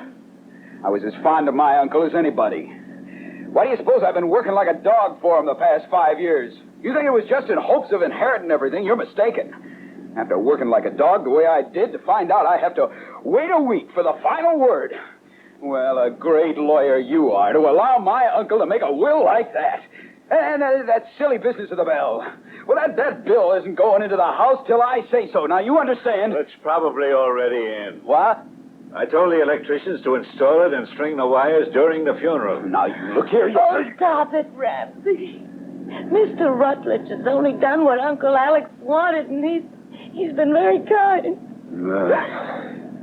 I was as fond of my uncle as anybody. Why do you suppose I've been working like a dog for him the past 5 years? You think it was just in hopes of inheriting everything? You're mistaken. After working like a dog the way I did, to find out I have to wait a week for the final word. Well, a great lawyer you are to allow my uncle to make a will like that. And that silly business of the bell. Well, that bill isn't going into the house till I say so. Now, you understand? It's probably already in. What? I told the electricians to install it and string the wires during the funeral. Now, you look here. Oh, stop it, Ramsey. Mr. Rutledge has only done what Uncle Alex wanted, and he's been very kind.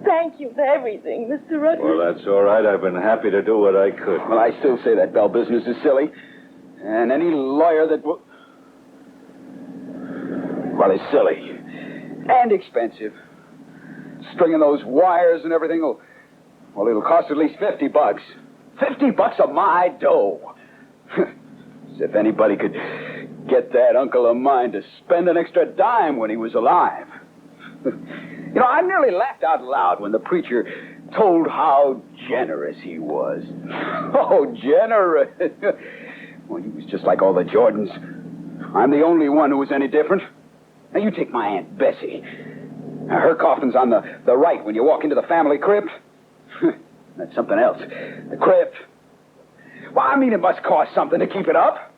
Thank you for everything, Mr. Rutledge. Well, that's all right. I've been happy to do what I could. Well, I still say that bell business is silly. And any lawyer that will... Well, it's silly. And expensive. Stringing those wires and everything will... Well, it'll cost at least $50. $50 of my dough. As if anybody could get that uncle of mine to spend an extra dime when he was alive. You know, I nearly laughed out loud when the preacher told how generous he was. Oh, generous. Well, he was just like all the Jordans. I'm the only one who was any different. Now, you take my Aunt Bessie. Now, her coffin's on the right when you walk into the family crypt. That's something else. The crypt. Well, I mean, it must cost something to keep it up.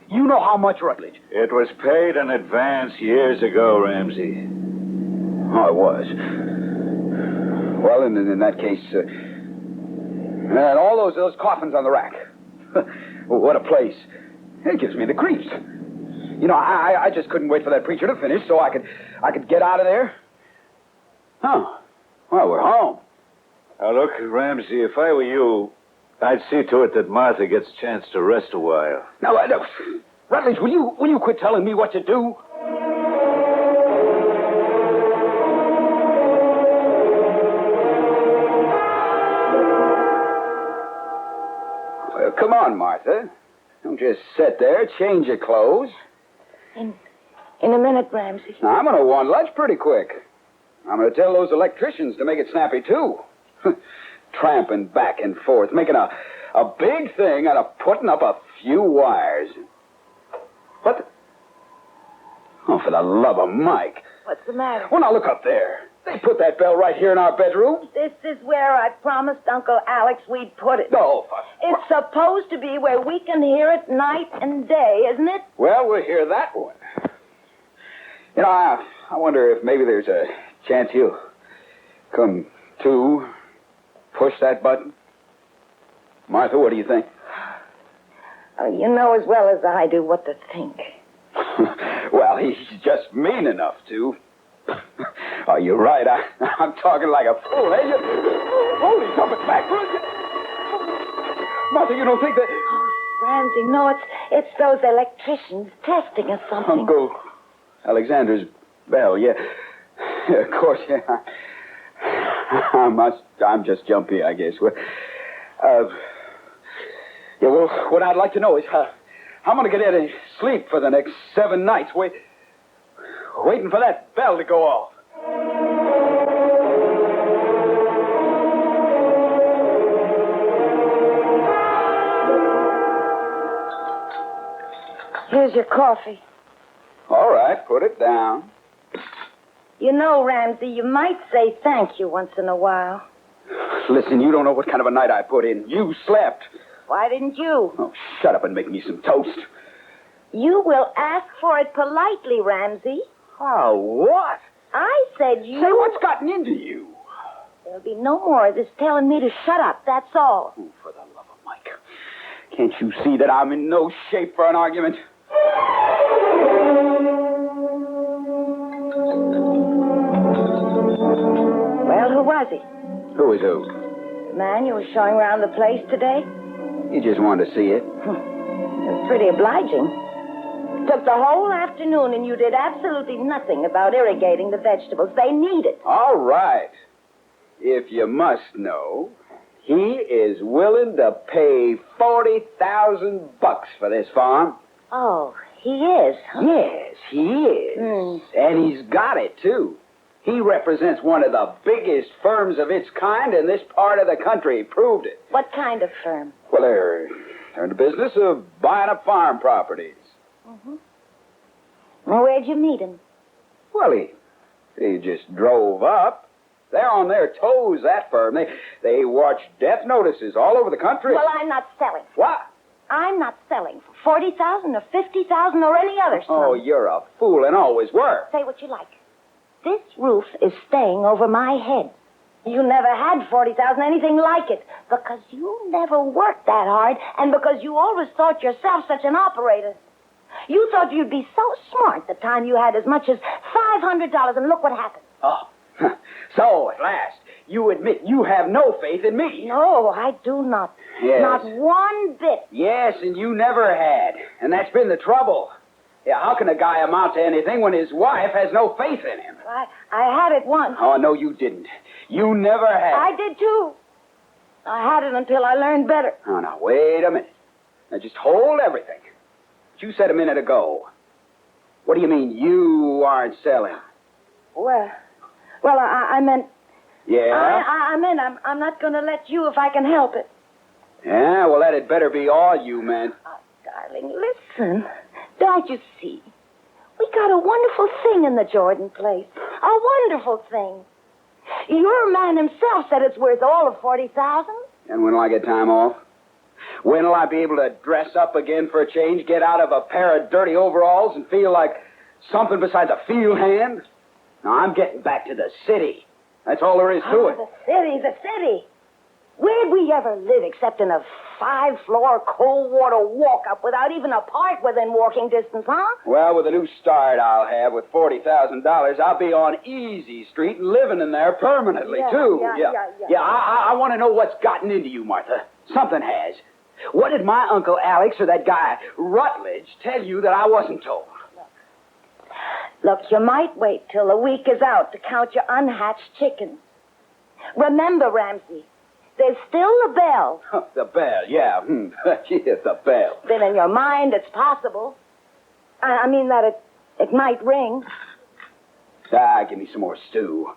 You know how much, Rutledge? It was paid in advance years ago, Ramsey. Oh, it was. Well, in that case, and all those coffins on the rack. What a place. It gives me the creeps. You know, I just couldn't wait for that preacher to finish so I could get out of there. Oh. Well, we're home. Now, look, Ramsey, if I were you, I'd see to it that Martha gets a chance to rest a while. Now, Rutledge, will you quit telling me what to do? Well, come on, Martha. Don't just sit there, change your clothes. In a minute, Ramsey. Now, I'm going to want lunch pretty quick. I'm going to tell those electricians to make it snappy, too. Tramping back and forth, making a big thing out of putting up a few wires. What? Oh, for the love of Mike. What's the matter? Well, now, look up there. They put that bell right here in our bedroom. This is where I promised Uncle Alex we'd put it. No. It's supposed to be where we can hear it night and day, isn't it? Well, we'll hear that one. You know, I wonder if maybe there's a chance he'll come to, push that button. Martha, what do you think? Oh, you know as well as I do what to think. Well, he's just mean enough to. Oh, you're right. I'm talking like a fool, ain't you? Oh, he's coming back. Martha, you don't think that... Oh, Ramsey, no, it's those electricians testing or something. Uncle Alexander's bell, yeah. Of course, yeah. I'm just jumpy, I guess. Yeah, well, what I'd like to know is how I'm going to get any sleep for the next 7 nights, waiting for that bell to go off. Here's your coffee. All right, put it down. You know, Ramsey, you might say thank you once in a while. Listen, you don't know what kind of a night I put in. You slept. Why didn't you? Oh, shut up and make me some toast. You will ask for it politely, Ramsey. Oh, what? I said you... Say, what's gotten into you? There'll be no more of this telling me to shut up, that's all. Oh, for the love of Mike. Can't you see that I'm in no shape for an argument? Well, who was he? Who is who? The man you were showing around the place today? You just wanted to see it. It was pretty obliging. Took the whole afternoon and you did absolutely nothing about irrigating the vegetables. They need it. All right. If you must know, he is willing to pay $40,000 for this farm. Oh, he is? Huh? Yes, he is. And he's got it, too. He represents one of the biggest firms of its kind in this part of the country. He proved it. What kind of firm? Well, they're in the business of buying up farm properties. Mm-hmm. Well, where'd you meet him? Well, he just drove up. They're on their toes, that firm. They watch death notices all over the country. Well, I'm not selling. What? I'm not selling for $40,000 or $50,000 or any other sum. Oh, you're a fool and always were. Say what you like. This roof is staying over my head. You never had $40,000, anything like it, because you never worked that hard and because you always thought yourself such an operator. You thought you'd be so smart the time you had as much as $500, and look what happened. Oh, so at last, you admit you have no faith in me. No, I do not. Yes. Not one bit. Yes, and you never had, and that's been the trouble. Yeah, how can a guy amount to anything when his wife has no faith in him? I had it once. Oh, no, you didn't. You never had. I did, too. I had it until I learned better. Oh, now, wait a minute. Now, just hold everything. What you said a minute ago. What do you mean you aren't selling? Well, I meant... Yeah? I meant I'm not going to let you if I can help it. Yeah, well, that had better be all you meant. Oh, darling, listen. Don't you see? We got a wonderful thing in the Jordan place. A wonderful thing. Your man himself said it's worth all of $40,000. And when will I get time off? When will I be able to dress up again for a change, get out of a pair of dirty overalls and feel like something besides a field hand? Now, I'm getting back to the city. That's all there is to it. The city. Where'd we ever live except in a 5-floor cold water walk-up without even a park within walking distance, huh? Well, with the new start I'll have with $40,000, I'll be on Easy Street and living in there permanently, too. Yeah, I want to know what's gotten into you, Martha. Something has. What did my Uncle Alex or that guy Rutledge tell you that I wasn't told? Look, you might wait till the week is out to count your unhatched chickens. Remember, Ramsey, there's still the bell. The bell, yeah. Yes, the bell. Then in your mind, it's possible. I mean that it might ring. Give me some more stew.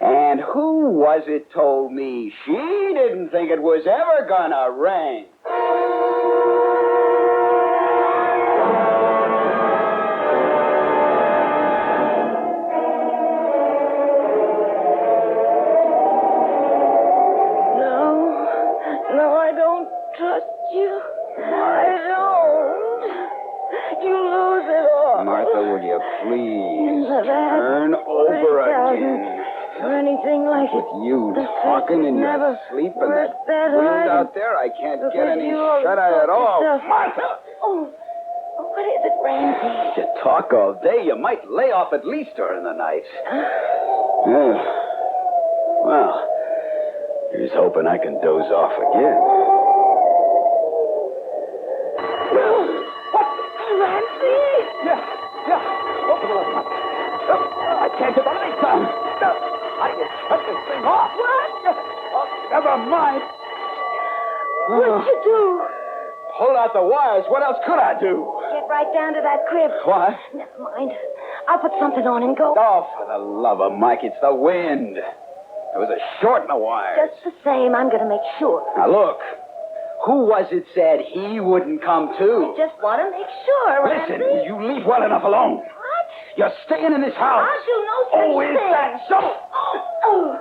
And who was it told me she didn't think it was ever gonna ring? No, I don't trust you. I don't. You lose it all. Martha, will you please turn over again? Or anything like it. With you talking in your sleep and that wind out there, I can't get any shut-eye at all. Martha! Oh, what is it, Ramsey? You talk all day. You might lay off at least during the night. Yeah. Well, here's hoping I can doze off again. What? Ramsey? Yeah. Open the door. I can't get the lights on. I can shut this thing off. What? Oh, never mind. What'd you do? Pull out the wires. What else could I do? Get right down to that crib. What? Never mind. I'll put something on and go. Oh, for the love of Mike, it's the wind. There was a short in the wires. Just the same, I'm going to make sure. Now, look. Who was it said he wouldn't come, too? I just want to make sure, Listen, Ramsey. you leave well enough alone. What? You're staying in this house. I'll do no such Oh, is thing. that so? Oh.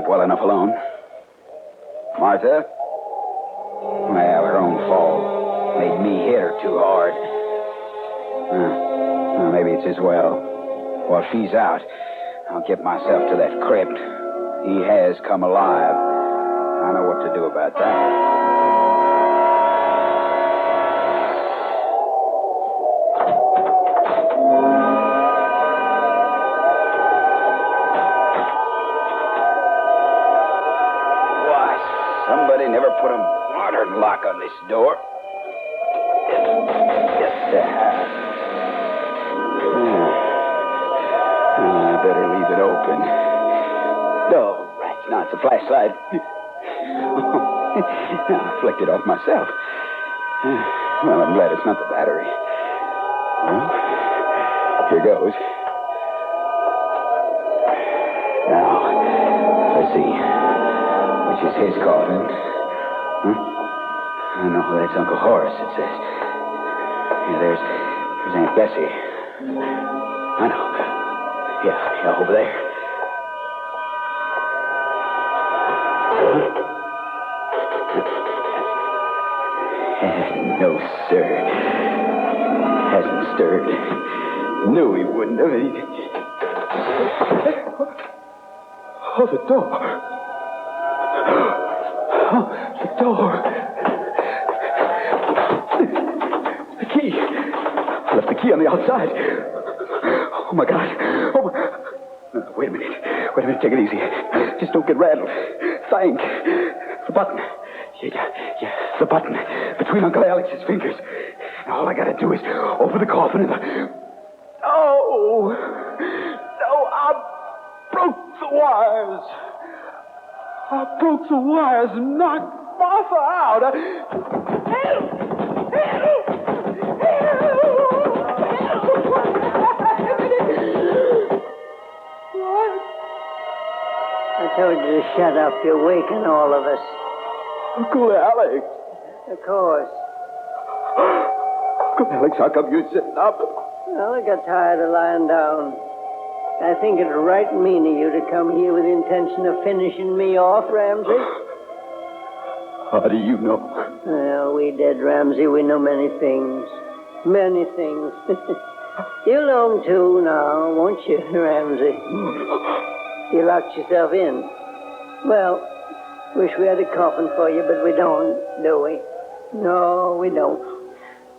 sleep well enough alone. Martha? Well, her own fault. Made me hit her too hard. Well, maybe it's as well. While she's out, I'll get myself to that crypt. He has come alive. I know what to do about that. Somebody never put a modern lock on this door. I better leave it open. Oh, right. Now it's a flashlight. I flicked it off myself. Well, I'm glad it's not the battery. Well, here goes. Now, let's see. Which is his coffin. Huh? I know that's Uncle Horace, it says. Yeah, there's Aunt Bessie. I know. Yeah, over there. No, sir. Hasn't stirred. Knew he wouldn't have. Oh, the door. The door. The key. I left the key on the outside. Oh, my God. Oh, my... Wait a minute. Take it easy. Just don't get rattled. Think. The button. Yeah. The button between Uncle Alex's fingers. Now, all I got to do is open the coffin and the... Oh! No, I broke the wires. I broke the wires and knocked Martha out. Help! What? I told you to shut up. You're waking all of us. Uncle Alex. Of course. Uncle Alex, how come you're sitting up? Well, I got tired of lying down. I think it's right mean of you to come here with the intention of finishing me off, Ramsey. How do you know? Well, we dead, Ramsey. We know many things. Many things. You'll know them, too, now, won't you, Ramsey? You locked yourself in. Well, wish we had a coffin for you, but we don't, do we? No, we don't.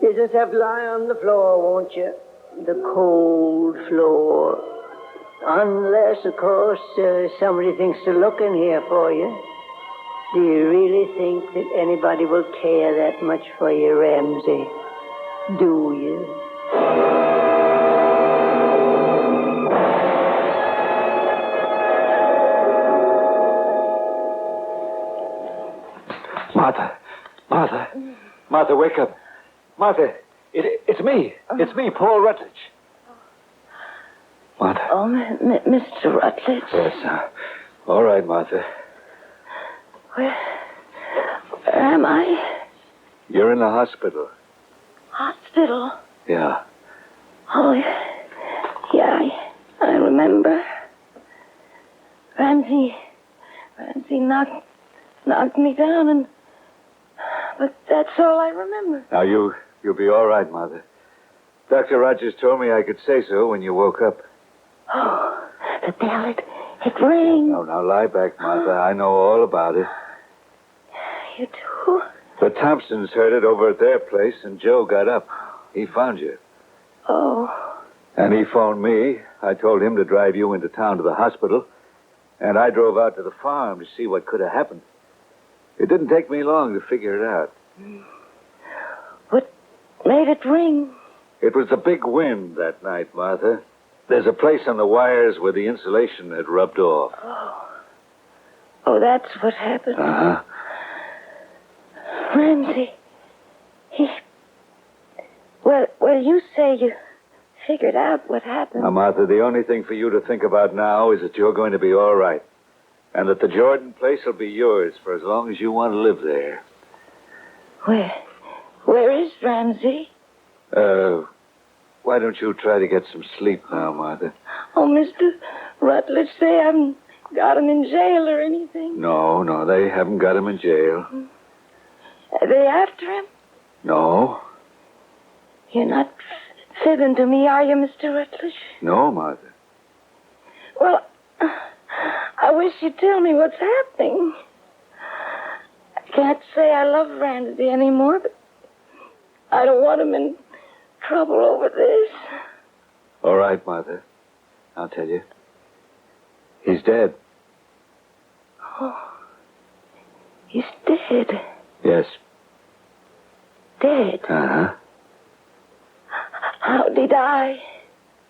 You just have to lie on the floor, won't you? The cold floor. Unless, of course, somebody thinks to look in here for you. Do you really think that anybody will care that much for you, Ramsey? Do you? Martha, wake up. Martha, it's me. It's me, Paul Rutledge. Martha. Oh, Mr. Rutledge. Yes, all right, Martha. Where am I? You're in the hospital. Hospital? Yeah. Oh, yeah, I remember. Ramsey knocked me down, but that's all I remember. Now, you'll be all right, Martha. Dr. Rogers told me I could say so when you woke up. Oh, the bell, it rang. No, now lie back, Martha. I know all about it. You do? The Thompsons heard it over at their place, and Joe got up. He found you. Oh. And he phoned me. I told him to drive you into town to the hospital, and I drove out to the farm to see what could have happened. It didn't take me long to figure it out. What made it ring? It was the big wind that night, Martha. There's a place on the wires where the insulation had rubbed off. Oh, that's what happened. Uh-huh. Ramsey, Well, you say you figured out what happened. Now, Martha, the only thing for you to think about now is that you're going to be all right. And that the Jordan place will be yours for as long as you want to live there. Where is Ramsey? Why don't you try to get some sleep now, Martha? Oh, Mr. Rutledge, say I'm got him in jail or anything? No, they haven't got him in jail. Are they after him? No. You're not fibbing to me, are you, Mr. Rutledge? No, Martha. Well, I wish you'd tell me what's happening. I can't say I love Randy anymore, but I don't want him in trouble over this. All right, Martha. I'll tell you. He's dead. Oh. He's dead. Yes. Dead? Uh-huh. How'd he die?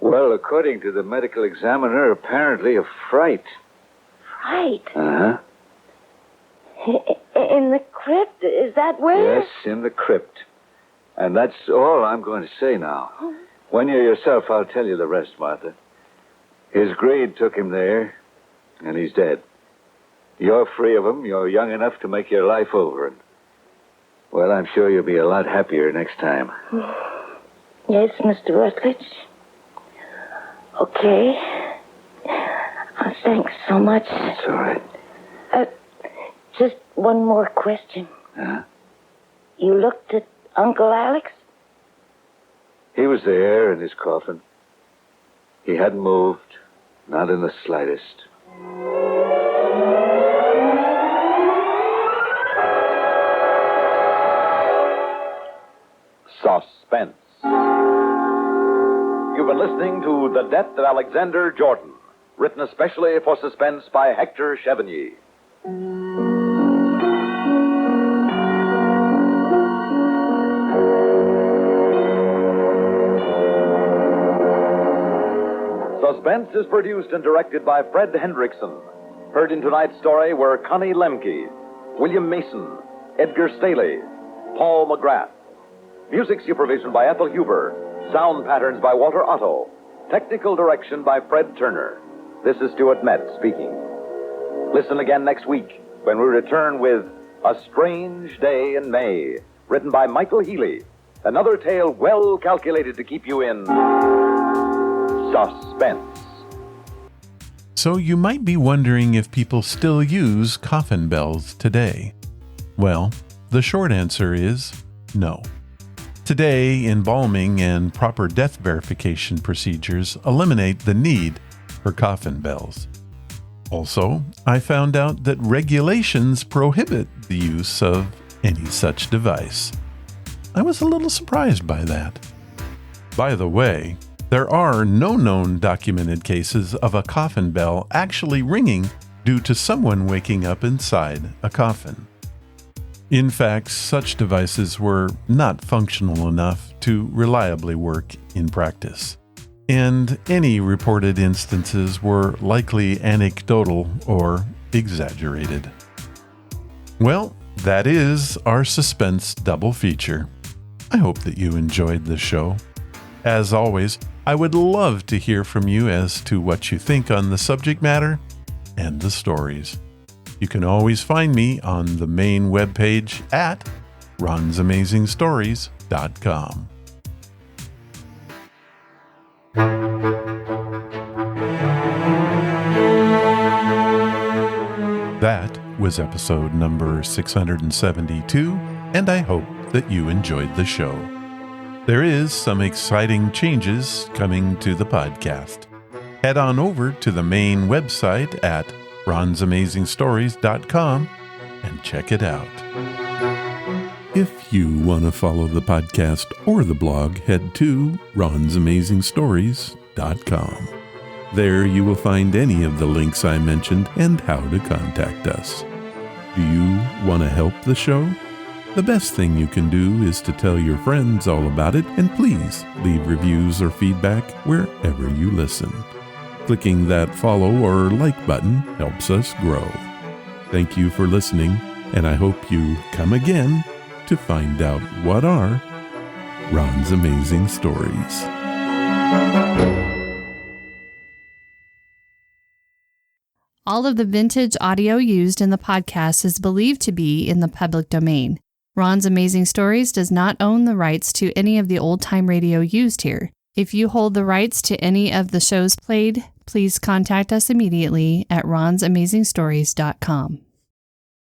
Well, according to the medical examiner, apparently of fright. Fright? Uh-huh. In the crypt? Is that where? Yes, in the crypt. And that's all I'm going to say now. Oh. When you're yourself, I'll tell you the rest, Martha. His greed took him there, and he's dead. You're free of him. You're young enough to make your life over. And, well, I'm sure you'll be a lot happier next time. Yes, Mr. Rutledge. Okay. Thanks so much. That's all right. Just one more question. Huh? You looked at Uncle Alex? He was there in his coffin. He hadn't moved, not in the slightest. Suspense. You've been listening to The Death of Alexander Jordan, written especially for Suspense by Hector Chevigny. Suspense is produced and directed by Fred Hendrickson. Heard in tonight's story were Connie Lemke, William Mason, Edgar Staley, Paul McGrath. Music supervision by Ethel Huber. Sound patterns by Walter Otto. Technical direction by Fred Turner. This is Stuart Metz speaking. Listen again next week when we return with A Strange Day in May, written by Michael Healy. Another tale well calculated to keep you in suspense. So you might be wondering if people still use coffin bells today. Well, the short answer is no. Today, embalming and proper death verification procedures eliminate the need for coffin bells. Also, I found out that regulations prohibit the use of any such device. I was a little surprised by that. By the way, there are no known documented cases of a coffin bell actually ringing due to someone waking up inside a coffin. In fact, such devices were not functional enough to reliably work in practice. And any reported instances were likely anecdotal or exaggerated. Well, that is our Suspense double feature. I hope that you enjoyed the show. As always, I would love to hear from you as to what you think on the subject matter and the stories. You can always find me on the main webpage at ronsamazingstories.com. That was episode number 672, and I hope that you enjoyed the show. There is some exciting changes coming to the podcast. Head on over to the main website at ronsamazingstories.com and check it out. If you want to follow the podcast or the blog, head to ronsamazingstories.com. There you will find any of the links I mentioned and how to contact us. Do you want to help the show? The best thing you can do is to tell your friends all about it, and please leave reviews or feedback wherever you listen. Clicking that follow or like button helps us grow. Thank you for listening, and I hope you come again to find out what are Ron's Amazing Stories. All of the vintage audio used in the podcast is believed to be in the public domain. Ron's Amazing Stories does not own the rights to any of the old-time radio used here. If you hold the rights to any of the shows played, please contact us immediately at ronsamazingstories.com.